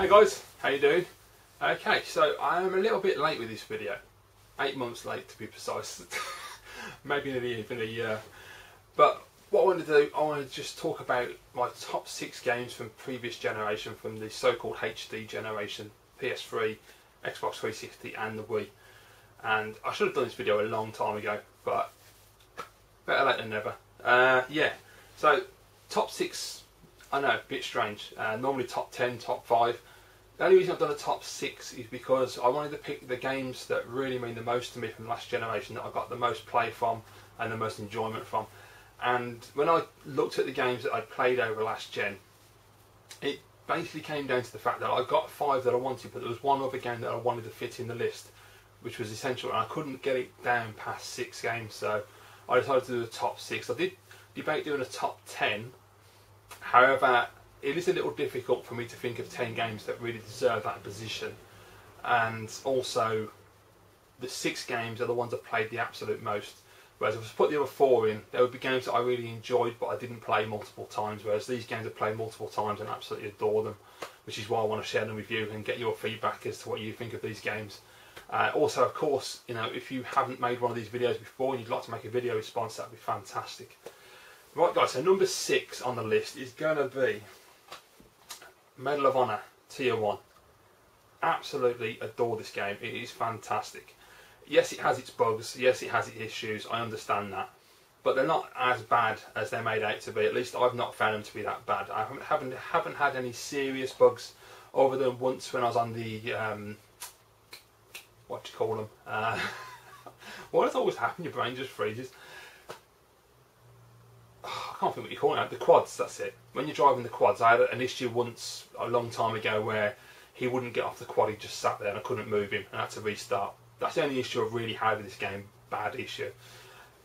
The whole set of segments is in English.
Hey guys, how you doing? Okay, so I am a little bit late with this video. 8 months late to be precise. Maybe even a year. But what I want to do, I want to just talk about my top 6 games from previous generation, from the so-called HD generation, PS3, Xbox 360 and the Wii. And I should have done this video a long time ago, but better late than never. Yeah, so top 6, I know, a bit strange. Normally top 10, top 5. The only reason I've done a top 6 is because I wanted to pick the games that really mean the most to me from the last generation, that I got the most play from and the most enjoyment from. And when I looked at the games that I'd played over last gen, it basically came down to the fact that I got 5 that I wanted, but there was one other game that I wanted to fit in the list, which was essential, and I couldn't get it down past 6 games, so I decided to do the top 6. I did debate doing a top 10, however, it is a little difficult for me to think of 10 games that really deserve that position, and also the 6 games are the ones I've played the absolute most. Whereas if I was to put the other 4 in, there would be games that I really enjoyed but I didn't play multiple times, whereas these games I've played multiple times and absolutely adore them, which is why I want to share them with you and get your feedback as to what you think of these games. Also, of course, you know, if you haven't made one of these videos before and you'd like to make a video response, that would be fantastic. Right guys, so number 6 on the list is going to be Medal of Honor Tier 1. Absolutely adore this game. It is fantastic. Yes, it has its bugs, yes it has its issues, I understand that, but they're not as bad as they're made out to be. At least I've not found them to be that bad. I haven't had any serious bugs, other than once when I was on the what do you call them? What does always happen? Your brain just freezes. I can't think what you call it. The quads, that's it. When you're driving the quads, I had an issue once a long time ago where he wouldn't get off the quad, he just sat there and I couldn't move him and I had to restart. That's the only issue I've really had with this game, bad issue.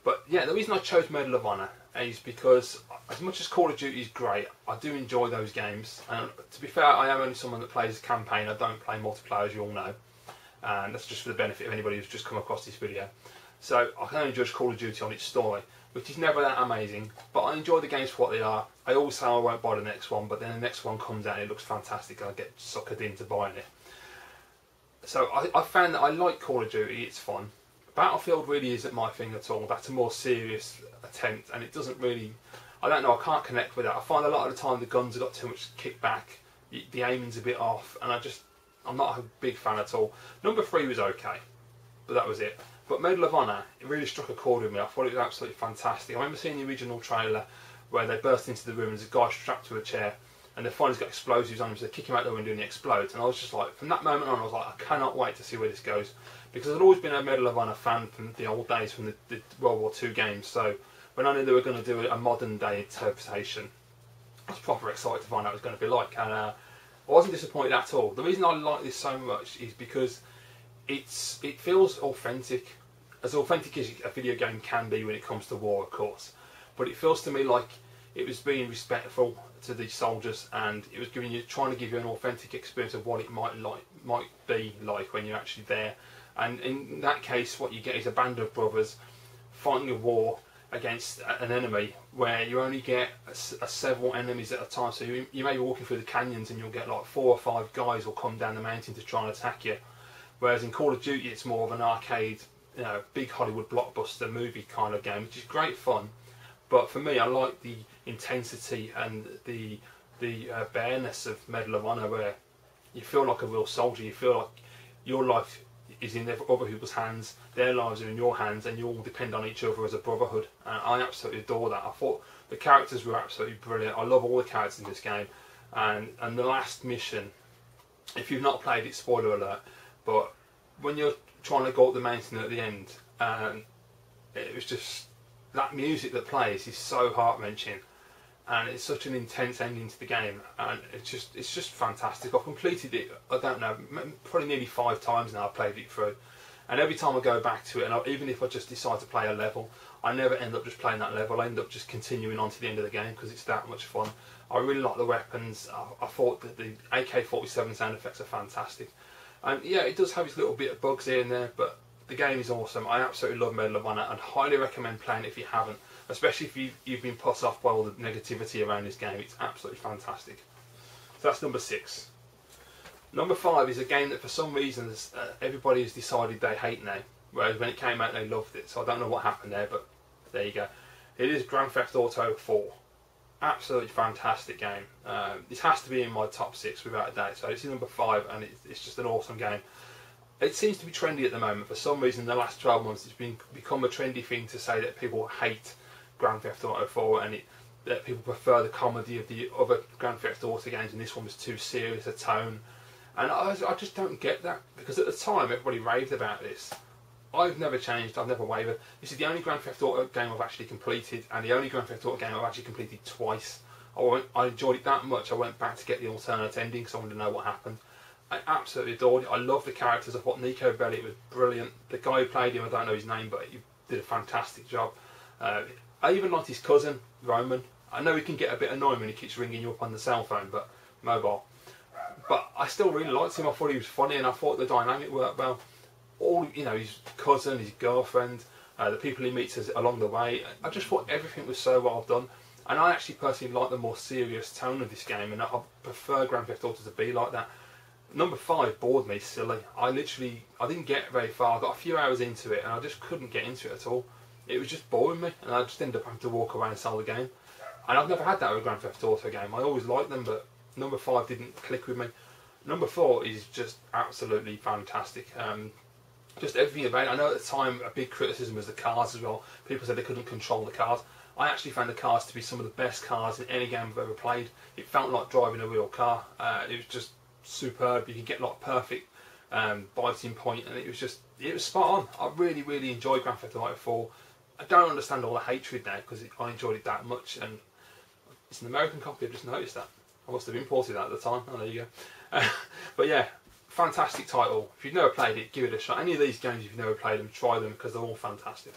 But yeah, the reason I chose Medal of Honor is because as much as Call of Duty is great, I do enjoy those games. And to be fair, I am only someone that plays campaign, I don't play multiplayer, as you all know. And that's just for the benefit of anybody who's just come across this video. So I can only judge Call of Duty on its story, which is never that amazing, but I enjoy the games for what they are. I always say I won't buy the next one, but then the next one comes out and it looks fantastic and I get suckered into buying it. So I found that I like Call of Duty, it's fun. Battlefield really isn't my thing at all. That's a more serious attempt and it doesn't really, I don't know, I can't connect with that. I find a lot of the time the guns have got too much kickback, the aiming's a bit off, and I'm not a big fan at all. Number 3 was okay, but that was it. But Medal of Honor, it really struck a chord with me. I thought it was absolutely fantastic. I remember seeing the original trailer where they burst into the room and there's a guy strapped to a chair and they finally got explosives on him, so they kick him out the window and he explodes. And I was just like, from that moment on, I was like, I cannot wait to see where this goes. Because I'd always been a Medal of Honor fan from the old days, from the World War II games. So when I knew they were going to do a modern day interpretation, I was proper excited to find out what it was going to be like. And I wasn't disappointed at all. The reason I like this so much is because it feels authentic. As authentic as a video game can be when it comes to war, of course. But it feels to me like it was being respectful to the soldiers, and it was trying to give you an authentic experience of what it might be like when you're actually there. And in that case, what you get is a band of brothers fighting a war against an enemy where you only get several enemies at a time. So you may be walking through the canyons and you'll get like 4 or 5 guys will come down the mountain to try and attack you. Whereas in Call of Duty, it's more of an arcade, you know, big Hollywood blockbuster movie kind of game, which is great fun. But for me, I like the intensity and the bareness of Medal of Honor, where you feel like a real soldier. You feel like your life is in other people's hands, their lives are in your hands, and you all depend on each other as a brotherhood. And I absolutely adore that. I thought the characters were absolutely brilliant. I love all the characters in this game. And the last mission, if you've not played it, spoiler alert, but when you're trying to go up the mountain at the end, it was just, that music that plays is so heart-wrenching, and it's such an intense ending to the game, and it's just fantastic. I've completed it, I don't know, probably nearly 5 times now I've played it through, and every time I go back to it, and even if I just decide to play a level, I never end up just playing that level. I end up just continuing on to the end of the game because it's that much fun. I really like the weapons. I thought that the AK-47 sound effects are fantastic. And yeah, it does have its little bit of bugs here and there, but the game is awesome. I absolutely love Medal of Honor and highly recommend playing it if you haven't, especially if you've been put off by all the negativity around this game. It's absolutely fantastic. So that's number 6. Number 5 is a game that for some reason everybody has decided they hate now, whereas when it came out they loved it. So I don't know what happened there, but there you go. It is Grand Theft Auto 4. Absolutely fantastic game. This has to be in my top 6 without a doubt. So this is number 5, and it's just an awesome game. It seems to be trendy at the moment. For some reason, in the last 12 months, it's become a trendy thing to say that people hate Grand Theft Auto 4, and that people prefer the comedy of the other Grand Theft Auto games, and this one was too serious a tone. And I just don't get that, because at the time everybody raved about this. I've never changed, I've never wavered. This is the only Grand Theft Auto game I've actually completed, and the only Grand Theft Auto game I've actually completed twice. I enjoyed it that much, I went back to get the alternate ending because I wanted to know what happened. I absolutely adored it. I love the characters. I thought Nico Bellic was brilliant. The guy who played him, I don't know his name, but he did a fantastic job. I even liked his cousin, Roman. I know he can get a bit annoying when he keeps ringing you up on the cell phone, but mobile. But I still really liked him. I thought he was funny, and I thought the dynamic worked well. His cousin, his girlfriend, the people he meets along the way. I just thought everything was so well done. And I actually personally like the more serious tone of this game, and I prefer Grand Theft Auto to be like that. Number 5 bored me silly. I didn't get very far. I got a few hours into it and I just couldn't get into it at all. It was just boring me, and I just ended up having to walk away and sell the game. And I've never had that with a Grand Theft Auto game. I always liked them, but number 5 didn't click with me. Number 4 is just absolutely fantastic. Just everything about it. I know at the time a big criticism was the cars as well. People said they couldn't control the cars. I actually found the cars to be some of the best cars in any game I've ever played. It felt like driving a real car. It was just superb. You could get like perfect biting point, and it was spot on. I really enjoyed Grand Theft Auto 4. I don't understand all the hatred now because I enjoyed it that much, and it's an American copy. I've just noticed that. I must have imported that at the time. Oh, there you go. But yeah, fantastic title. If you've never played it, give it a shot. Any of these games, if you've never played them, try them because they're all fantastic.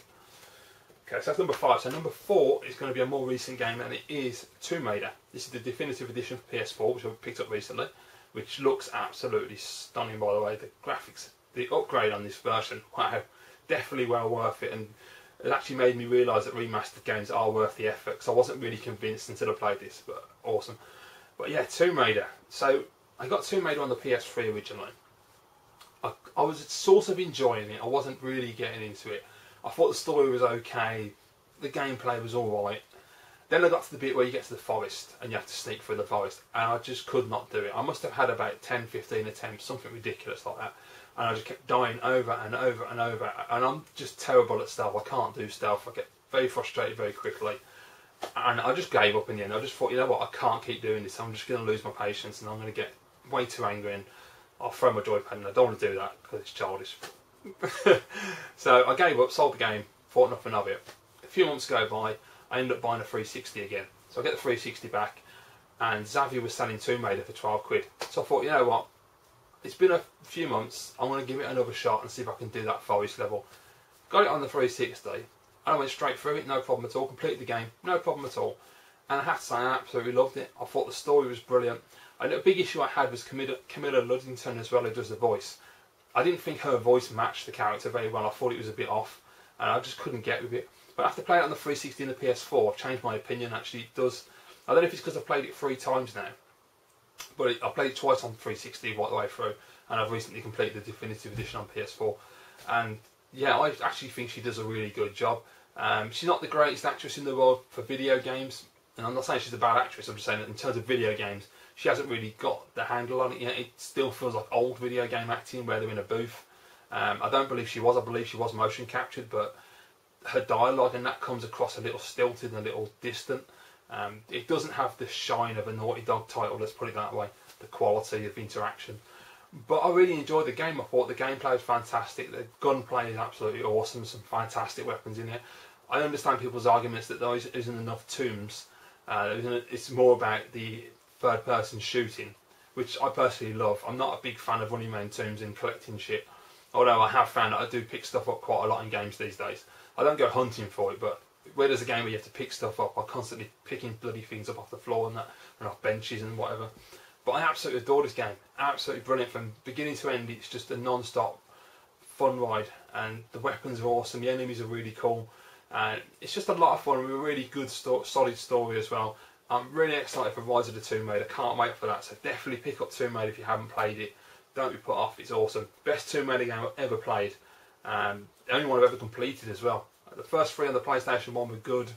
Okay, so that's number 5. So number 4 is going to be a more recent game, and it is Tomb Raider. This is the definitive edition for PS4, which I picked up recently, which looks absolutely stunning, by the way. The graphics, the upgrade on this version, wow, definitely well worth it, and it actually made me realise that remastered games are worth the effort, because I wasn't really convinced until I played this, but awesome. But yeah, Tomb Raider. So I got Tomb Raider on the PS3 originally. I was sort of enjoying it. I wasn't really getting into it. I thought the story was okay, the gameplay was alright. Then I got to the bit where you get to the forest and you have to sneak through the forest, and I just could not do it. I must have had about 10-15 attempts, something ridiculous like that, and I just kept dying over and over and over, and I'm just terrible at stealth. I can't do stealth. I get very frustrated very quickly, and I just gave up in the end. I just thought, you know what, I can't keep doing this. I'm just going to lose my patience, and I'm going to get way too angry, and I'll throw my joypad, and I don't want to do that because it's childish. So I gave up, sold the game, thought nothing of it. A few months go by, I ended up buying a 360 again. So I get the 360 back, and Xavier was selling Tomb Raider for 12 quid. So I thought, you know what, it's been a few months, I want to give it another shot and see if I can do that forest level. Got it on the 360, and I went straight through it, no problem at all, completed the game, no problem at all. And I have to say, I absolutely loved it. I thought the story was brilliant. And a big issue I had was Camilla Luddington as well, who does the voice. I didn't think her voice matched the character very well. I thought it was a bit off, and I just couldn't get with it. But after playing it on the 360 and the PS4, I've changed my opinion. Actually, it does. I don't know if it's because I've played it 3 times now, but I played it twice on 360 right the way through, and I've recently completed the definitive edition on PS4. And yeah, I actually think she does a really good job. She's not the greatest actress in the world for video games, and I'm not saying she's a bad actress. I'm just saying that in terms of video games, she hasn't really got the handle on it yet. It still feels like old video game acting where they're in a booth. I don't believe she was. I believe she was motion captured, but her dialogue and that comes across a little stilted and a little distant. It doesn't have the shine of a Naughty Dog title, let's put it that way, the quality of interaction. But I really enjoyed the game. I thought the gameplay was fantastic, the gunplay is absolutely awesome, some fantastic weapons in there. I understand people's arguments that there isn't enough tombs. It's more about the third person shooting, which I personally love. I'm not a big fan of running around tombs and collecting shit, although I have found that I do pick stuff up quite a lot in games these days. I don't go hunting for it, but where there's a game where you have to pick stuff up, I'm constantly picking bloody things up off the floor and that, and off benches and whatever. But I absolutely adore this game. Absolutely brilliant from beginning to end. It's just a non-stop fun ride, and the weapons are awesome. The enemies are really cool, and it's just a lot of fun with a really good, solid story as well. I'm really excited for Rise of the Tomb Raider. Can't wait for that. So definitely pick up Tomb Raider if you haven't played it. Don't be put off. It's awesome. Best Tomb Raider game I've ever played. The only one I've ever completed as well. The first 3 on the PlayStation 1 were good.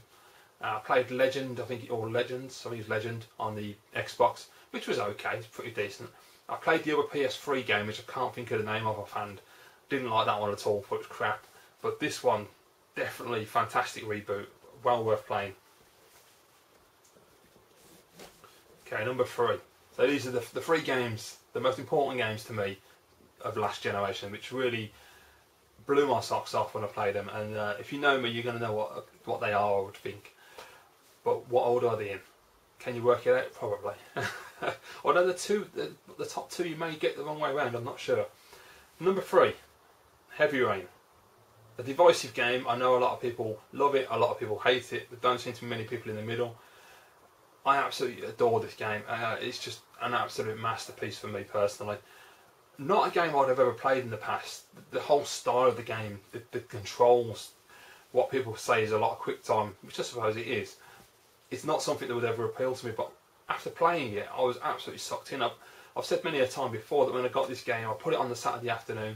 I played Legend, or Legends, I think it was Legend, on the Xbox, which was okay, it's pretty decent. I played the other PS3 game, which I can't think of the name of offhand. Didn't like that one at all, thought it was crap. But this one, definitely fantastic reboot, well worth playing. Okay, number 3. So these are the 3 games, the most important games to me of last generation, which really blew my socks off when I played them. And if you know me, you're going to know what they are, I would think. But what order are they in? Can you work it out? Probably. Although the top 2 you may get the wrong way around, I'm not sure. Number 3, Heavy Rain. A divisive game. I know a lot of people love it, a lot of people hate it. There don't seem to be many people in the middle. I absolutely adore this game. It's just an absolute masterpiece for me personally. Not a game I'd have ever played in the past. The whole style of the game, the controls, what people say is a lot of quick time, which I suppose it is. It's not something that would ever appeal to me, but after playing it, I was absolutely sucked in. I've said many a time before that when I got this game, I put it on the Saturday afternoon.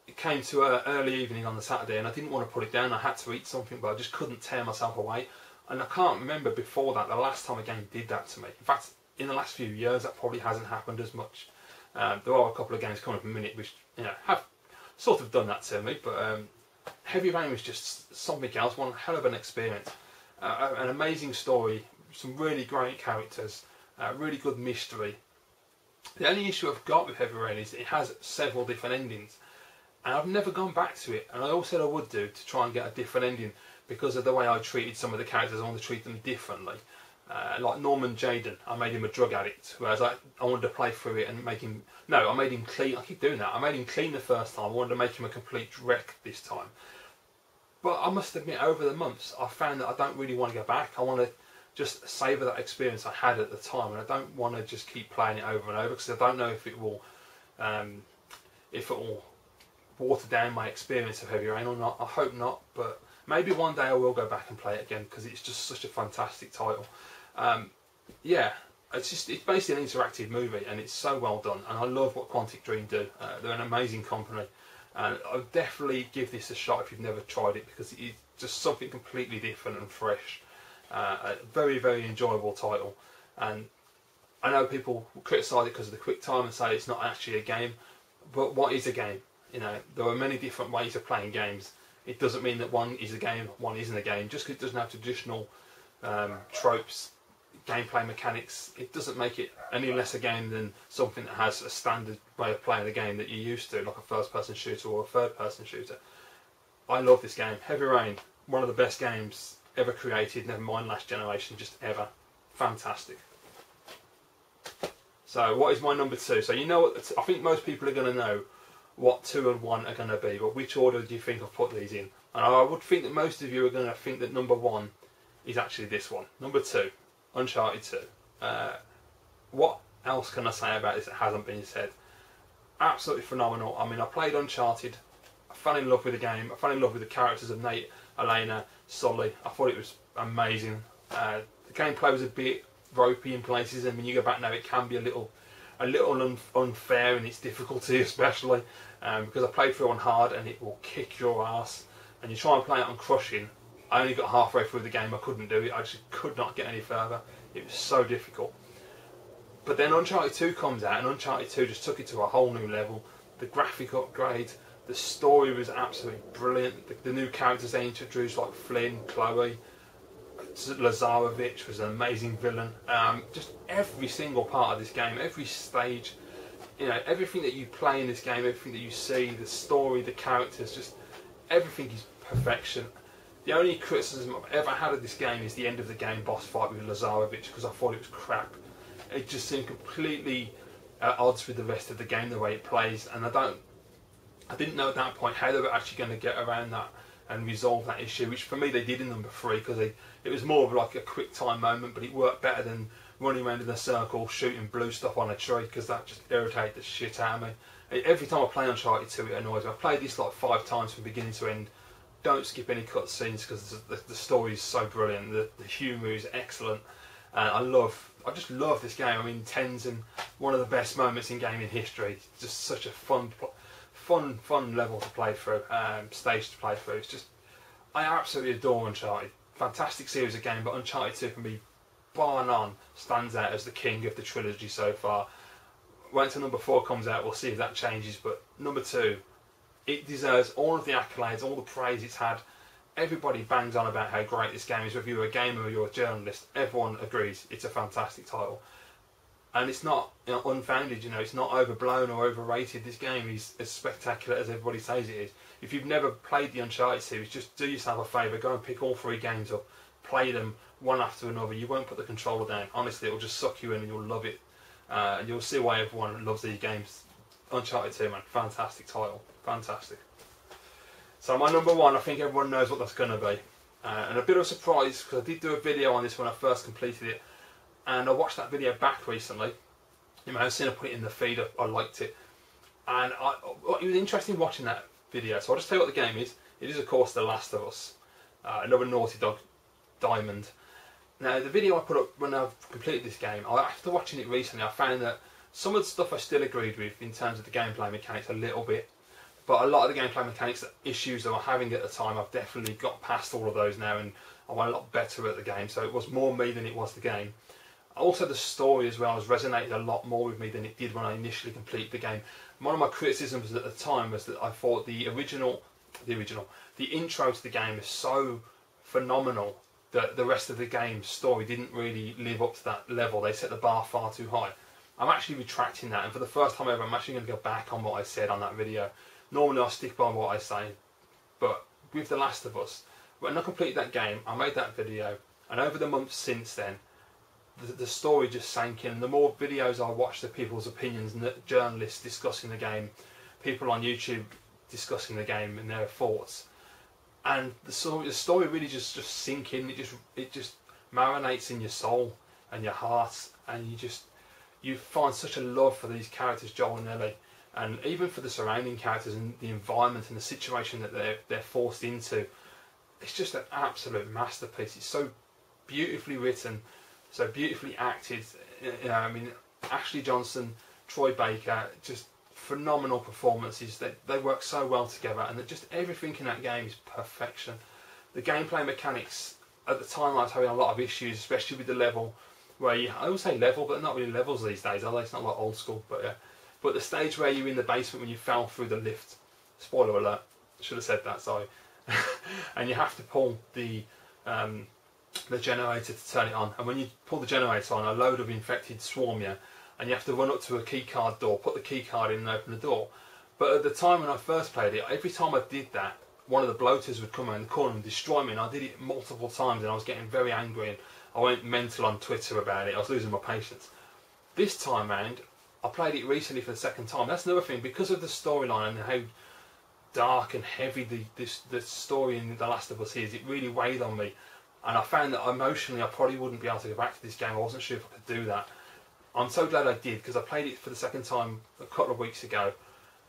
It came to early evening on the Saturday, and I didn't want to put it down. I had to eat something, but I just couldn't tear myself away. And I can't remember before that the last time a game did that to me. In fact, in the last few years, that probably hasn't happened as much. There are a couple of games coming up in a minute which have sort of done that to me, but Heavy Rain was just something else. One hell of an experience. An amazing story, some really great characters, really good mystery. The only issue I've got with Heavy Rain is it has several different endings, and I've never gone back to it, and I always said I would do to try and get a different ending because of the way I treated some of the characters. I want to treat them differently. Like Norman Jayden, I made him a drug addict, whereas I wanted to play through it and make him... No, I made him clean. I keep doing that. I made him clean the first time. I wanted to make him a complete wreck this time. But I must admit, over the months, I've found that I don't really want to go back. I want to just savour that experience I had at the time, and I don't want to just keep playing it over and over because I don't know if it will water down my experience of Heavy Rain or not. I hope not, but maybe one day I will go back and play it again because it's just such a fantastic title. Yeah, it's basically an interactive movie, and it's so well done, and I love what Quantic Dream do. They're an amazing company. And I would definitely give this a shot if you've never tried it because it's just something completely different and fresh. A very, very enjoyable title. And I know people criticise it because of the quick time and say it's not actually a game. But what is a game? There are many different ways of playing games. It doesn't mean that one is a game, one isn't a game. Just because it doesn't have traditional tropes, gameplay mechanics, it doesn't make it any less a game than something that has a standard way of playing the game that you're used to, like a first-person shooter or a third-person shooter. I love this game. Heavy Rain, one of the best games ever created, never mind last generation, just ever. Fantastic. So what is my number 2? So you know what, I think most people are going to know what 2 and 1 are going to be, but which order do you think I've put these in? And I would think that most of you are going to think that number 1 is actually this one. Number 2. Uncharted 2. What else can I say about this that hasn't been said? Absolutely phenomenal. I mean, I played Uncharted, I fell in love with the game, I fell in love with the characters of Nate, Elena, Sully. I thought it was amazing. The gameplay was a bit ropey in places, and when you go back now it can be a little unfair in its difficulty, especially because I played through on hard and it will kick your ass, and you try and play it on crushing. I only got halfway through the game, I couldn't do it, I just could not get any further. It was so difficult. But then Uncharted 2 comes out, and Uncharted 2 just took it to a whole new level. The graphic upgrade, the story was absolutely brilliant. The new characters they introduced, like Flynn, Chloe, Lazarevich was an amazing villain. Just every single part of this game, every stage, everything that you play in this game, everything that you see, the story, the characters, just everything is perfection. The only criticism I've ever had of this game is the end of the game boss fight with Lazarevich, because I thought it was crap. It just seemed completely at odds with the rest of the game, the way it plays, and I didn't know at that point how they were actually going to get around that and resolve that issue, which for me they did in number 3, because it was more of like a quick time moment, but it worked better than running around in a circle shooting blue stuff on a tree, because that just irritated the shit out of me. Every time I play Uncharted 2 it annoys me. I've played this like 5 times from beginning to end. Don't skip any cutscenes because the story is so brilliant, the humour is excellent, I just love this game. I mean, Ten's and one of the best moments in gaming history. It's just such a fun level to play through, stage to play through. It's just, I absolutely adore Uncharted. Fantastic series of game, but Uncharted 2 for me, bar none, stands out as the king of the trilogy so far. When number 4 comes out, we'll see if that changes, but number 2, it deserves all of the accolades, all the praise it's had. Everybody bangs on about how great this game is, whether you're a gamer or you're a journalist. Everyone agrees it's a fantastic title. And it's not, you know, unfounded, you know, it's not overblown or overrated. This game is as spectacular as everybody says it is. If you've never played the Uncharted series, just do yourself a favour, go and pick all 3 games up, play them one after another. You won't put the controller down. Honestly, it'll just suck you in and you'll love it. You'll see why everyone loves these games. Uncharted 2, man, fantastic title, fantastic. So my number 1, I think everyone knows what that's going to be. And a bit of a surprise, because I did do a video on this when I first completed it, and I watched that video back recently. You may have seen I put it in the feed, I liked it. And it was interesting watching that video, so I'll just tell you what the game is. It is, of course, The Last of Us, another Naughty Dog diamond. Now, the video I put up when I've completed this game, after watching it recently, I found that some of the stuff I still agreed with in terms of the gameplay mechanics a little bit. But a lot of the gameplay mechanics issues that I was having at the time, I've definitely got past all of those now, and I'm a lot better at the game. So it was more me than it was the game. Also, the story as well has resonated a lot more with me than it did when I initially completed the game. One of my criticisms at the time was that I thought the intro to the game is so phenomenal that the rest of the game's story didn't really live up to that level. They set the bar far too high. I'm actually retracting that, and for the first time ever, I'm actually going to go back on what I said on that video. Normally I stick by what I say, but with The Last of Us, when I completed that game, I made that video, and over the months since then, the story just sank in. The more videos I watched of people's opinions, journalists discussing the game, people on YouTube discussing the game and their thoughts, and the story really just sink in. It just marinates in your soul and your heart, and you find such a love for these characters, Joel and Ellie, and even for the surrounding characters and the environment and the situation that they're forced into. It's just an absolute masterpiece. It's so beautifully written, so beautifully acted. You know, I mean, Ashley Johnson, Troy Baker, just phenomenal performances. They work so well together, and just everything in that game is perfection. The gameplay mechanics, at the time I was having a lot of issues, especially with the level where I always say level, but not really levels these days, although it's not like old school, but yeah. But the stage where you're in the basement when you fell through the lift, spoiler alert, should have said that, sorry, and you have to pull the generator to turn it on, and when you pull the generator on, a load of infected swarm you, and you have to run up to a keycard door, put the keycard in and open the door. But at the time when I first played it, every time I did that, one of the bloaters would come around the corner and destroy me, and I did it multiple times, and I was getting very angry, and I went mental on Twitter about it. I was losing my patience. This time round, I played it recently for the second time. That's another thing, because of the storyline and how dark and heavy the story in The Last of Us is, it really weighed on me. And I found that emotionally I probably wouldn't be able to go back to this game. I wasn't sure if I could do that. I'm so glad I did, because I played it for the second time a couple of weeks ago,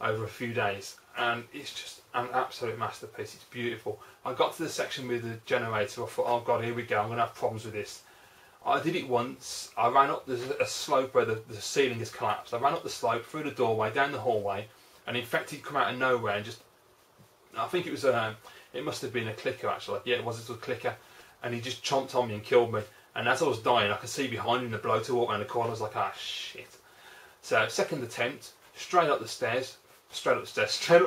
over a few days, and it's just an absolute masterpiece. It's beautiful. I got to the section with the generator, I thought, oh god, here we go, I'm going to have problems with this. I did it once. I ran up, there's a slope where the ceiling has collapsed. I ran up the slope, through the doorway, down the hallway, and infected come out of nowhere and just, I think it was it must have been a clicker actually. Yeah, it was a clicker, and he just chomped on me and killed me. And as I was dying, I could see behind him the bloater walk around the corner. I was like, ah, shit. So second attempt, straight up the stairs, straight up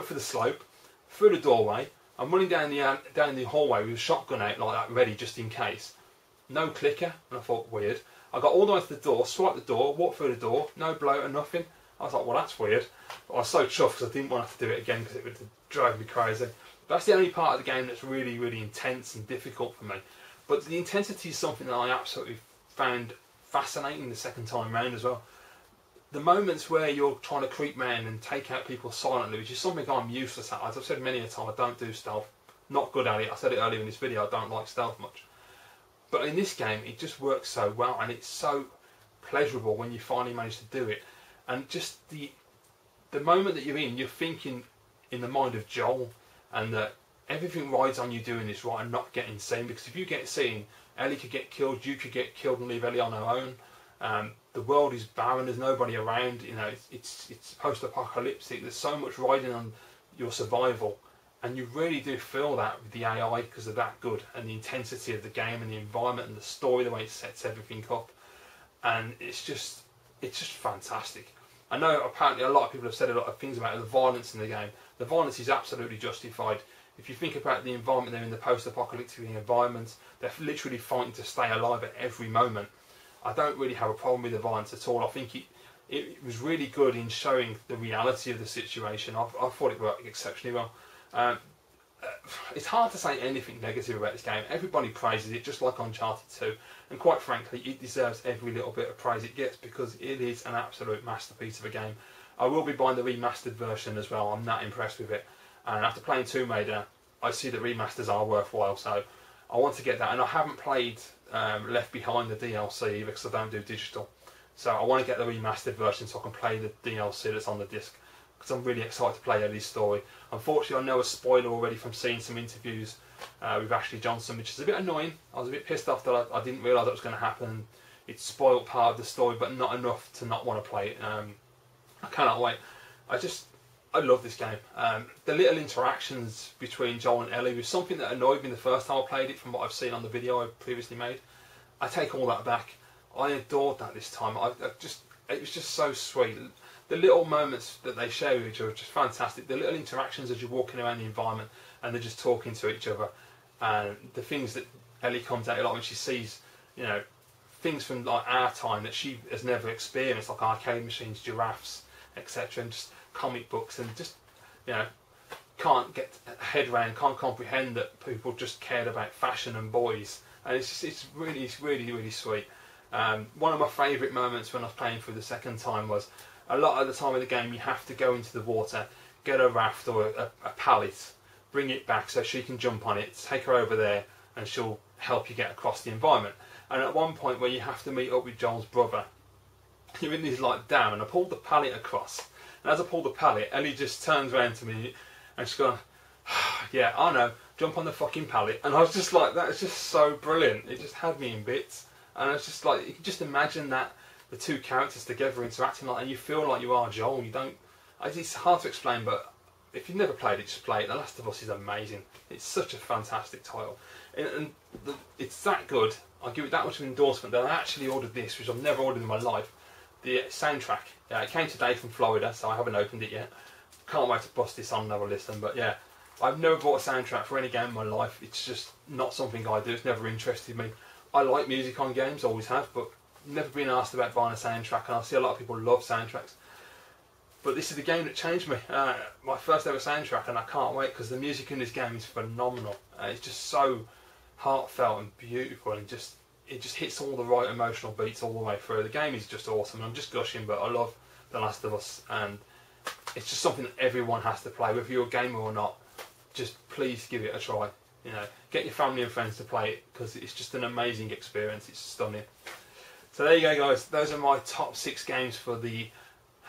for the slope, through the doorway. I'm running down the hallway with a shotgun out like that, ready just in case. No clicker, and I thought, weird. I got all the way to the door, swiped the door, walked through the door, no bloater, nothing. I was like, well, that's weird. But I was so chuffed because I didn't want to have to do it again because it would drive me crazy. That's the only part of the game that's really, really intense and difficult for me. But the intensity is something that I absolutely found fascinating the second time round as well. The moments where you're trying to creep round and take out people silently, which is something I'm useless at. As I've said many a time, I don't do stealth. Not good at it. I said it earlier in this video, I don't like stealth much. But in this game, it just works so well, and it's so pleasurable when you finally manage to do it. And just the moment that you're in, you're thinking in the mind of Joel, and that everything rides on you doing this right and not getting seen, because if you get seen, Ellie could get killed, you could get killed and leave Ellie on her own. The world is barren, there's nobody around, you know, it's post-apocalyptic, there's so much riding on your survival, and you really do feel that with the AI because they're that good, and the intensity of the game and the environment and the story, the way it sets everything up, and it's just fantastic. I know apparently a lot of people have said a lot of things about the violence in the game. The violence is absolutely justified. If you think about the environment, they're in the post-apocalyptic environment, they're literally fighting to stay alive at every moment. I don't really have a problem with the violence at all. I think it was really good in showing the reality of the situation. I thought it worked exceptionally well. It's hard to say anything negative about this game. Everybody praises it, just like Uncharted 2, and quite frankly, it deserves every little bit of praise it gets because it is an absolute masterpiece of a game. I will be buying the remastered version as well. I'm that impressed with it, and after playing Tomb Raider, I see that remasters are worthwhile, so I want to get that. And I haven't played Left Behind, the DLC, because I don't do digital, so I want to get the remastered version so I can play the DLC that's on the disc, because I'm really excited to play Ellie's story. Unfortunately, I know a spoiler already from seeing some interviews with Ashley Johnson, which is a bit annoying. I was a bit pissed off that I didn't realise that was going to happen. It spoiled part of the story, but not enough to not want to play it. I cannot wait. I love this game. The little interactions between Joel and Ellie was something that annoyed me the first time I played it from what I've seen on the video I previously made. I take all that back. I adored that this time. It was just so sweet. The little moments that they share with each other are just fantastic. The little interactions as you're walking around the environment and they're just talking to each other. And the things that Ellie comes out, like when she sees, you know, things from like our time that she has never experienced, like arcade machines, giraffes, etc., and just comic books, and just, you know, can't get a head around, can't comprehend that people just cared about fashion and boys, and it's really sweet. One of my favourite moments when I was playing through the second time was a lot of the time in the game you have to go into the water, get a raft or a pallet, bring it back so she can jump on it, take her over there, and she'll help you get across the environment. And at one point where you have to meet up with Joel's brother, you're in this like dam, and I pulled the pallet across. And as I pulled the pallet, Ellie just turns around to me and she's gone, yeah, I know, jump on the fucking pallet. And I was just like, that is just so brilliant. It just had me in bits. And I was just like, you can just imagine that, the two characters together interacting like, and you feel like you are Joel. You don't, it's hard to explain, but if you've never played it, just play it. The Last of Us is amazing. It's such a fantastic title. And it's that good, I'll give it that much of an endorsement that I actually ordered this, which I've never ordered in my life. The soundtrack. It came today from Florida, so I haven't opened it yet. Can't wait to bust this on and have a listen. But yeah, I've never bought a soundtrack for any game in my life. It's just not something I do. It's never interested me. I like music on games, always have, but never been asked about buying a soundtrack. And I see a lot of people love soundtracks. But this is the game that changed me. My first ever soundtrack, and I can't wait because the music in this game is phenomenal. It's just so heartfelt and beautiful, and it just hits all the right emotional beats all the way through. The game is just awesome. I'm just gushing, but I love The Last of Us, and it's just something that everyone has to play, whether you're a gamer or not. Just please give it a try. You know, get your family and friends to play it because it's just an amazing experience. It's stunning. So there you go, guys. Those are my top 6 games for the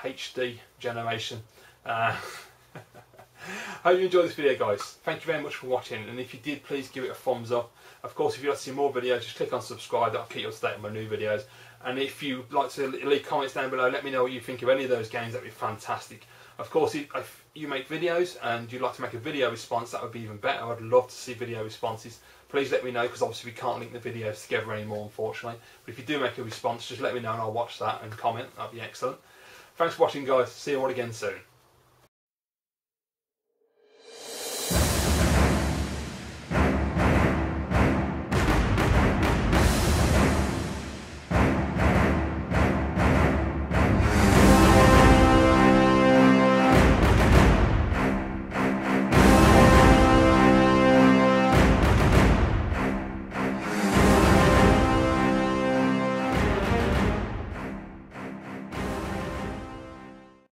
HD generation. Hope you enjoyed this video, guys. Thank you very much for watching, and if you did, please give it a thumbs up. Of course, if you'd like to see more videos, just click on subscribe. That'll keep you up to date on my new videos. And if you'd like to leave comments down below, let me know what you think of any of those games. That'd be fantastic. Of course, if you make videos and you'd like to make a video response, that would be even better. I'd love to see video responses. Please let me know, because obviously we can't link the videos together anymore, unfortunately. But if you do make a response, just let me know and I'll watch that and comment. That'd be excellent. Thanks for watching, guys. See you all again soon.